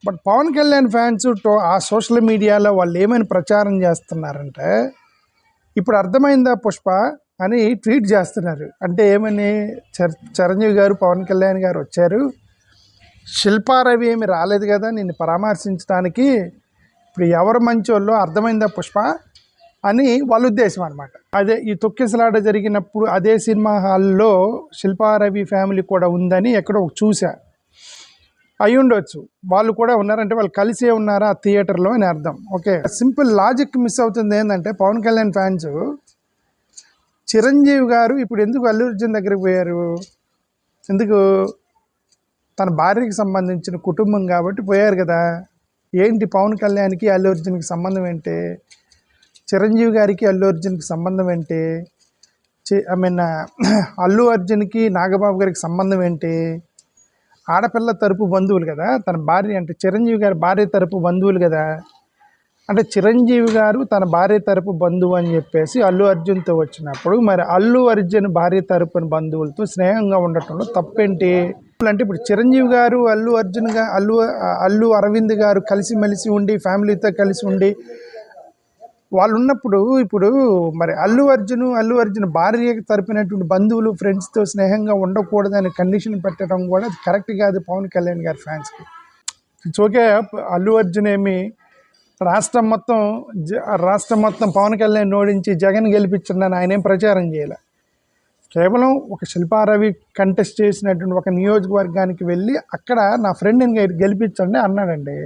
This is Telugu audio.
బట్ పవన్ కళ్యాణ్ ఫ్యాన్స్ ఆ సోషల్ మీడియాలో వాళ్ళు ఏమైనా ప్రచారం చేస్తున్నారంటే, ఇప్పుడు అర్థమైందా పుష్ప అని ట్వీట్ చేస్తున్నారు. అంటే ఏమని, చిరంజీవి గారు పవన్ కళ్యాణ్ గారు వచ్చారు, శిల్పారవి ఏమి రాలేదు కదా నిన్ను పరామర్శించడానికి, ఇప్పుడు ఎవరు మంచోళ్ళో అర్థమైందా పుష్ప అని వాళ్ళ ఉద్దేశం అనమాట. అదే ఈ తొక్కిసలాట జరిగినప్పుడు అదే సినిమా హాల్లో శిల్పారవి ఫ్యామిలీ కూడా ఉందని ఎక్కడో చూసా. అయి ఉండొచ్చు, వాళ్ళు కూడా ఉన్నారంటే వాళ్ళు కలిసే ఉన్నారా ఆ థియేటర్లో అని అర్థం. ఓకే, సింపుల్ లాజిక్ మిస్ అవుతుంది. ఏంటంటే పవన్ కళ్యాణ్ ఫ్యాన్స్ చిరంజీవి గారు ఇప్పుడు ఎందుకు అల్లు అర్జున్ దగ్గరికి పోయారు? ఎందుకు? తన భార్యకి సంబంధించిన కుటుంబం కాబట్టి పోయారు కదా. ఏంటి పవన్ కళ్యాణ్కి అల్లు అర్జున్కి సంబంధం ఏంటి? చిరంజీవి గారికి అల్లు అర్జున్కి సంబంధం ఏంటి? అల్లు అర్జున్కి నాగబాబు గారికి సంబంధం ఏంటి? ఆడపిల్ల తరపు బంధువులు కదా, తన భార్య అంటే చిరంజీవి గారి భార్య తరపు బంధువులు కదా. అంటే చిరంజీవి గారు తన భార్య తరపు బంధువు అని చెప్పేసి అల్లు అర్జున్తో వచ్చినప్పుడు, మరి అల్లు అర్జున్ భార్య తరపున బంధువులతో స్నేహంగా ఉండటంలో తప్పేంటి? అంటే ఇప్పుడు చిరంజీవి గారు అల్లు అర్జున్ అల్లు అరవింద్ గారు కలిసిమెలిసి ఉండి ఫ్యామిలీతో కలిసి ఉండి వాళ్ళు ఉన్నప్పుడు, ఇప్పుడు మరి అల్లు అర్జున్ భార్య తరపునటువంటి బంధువులు ఫ్రెండ్స్తో స్నేహంగా ఉండకూడదని కండిషన్ పెట్టడం కూడా అది కరెక్ట్ కాదు పవన్ కళ్యాణ్ గారి ఫ్యాన్స్కి. ఇట్స్ ఓకే, అల్లు అర్జున్ ఏమి రాష్ట్రం మొత్తం పవన్ కళ్యాణ్ ఓడించి జగన్ గెలిపించండి ఆయన ఏం ప్రచారం చేయాలి. కేవలం ఒక శిల్పారవి కంటెస్ట్ చేసినటువంటి ఒక నియోజకవర్గానికి వెళ్ళి అక్కడ నా ఫ్రెండ్ని గెలిపించండి అన్నాడండి.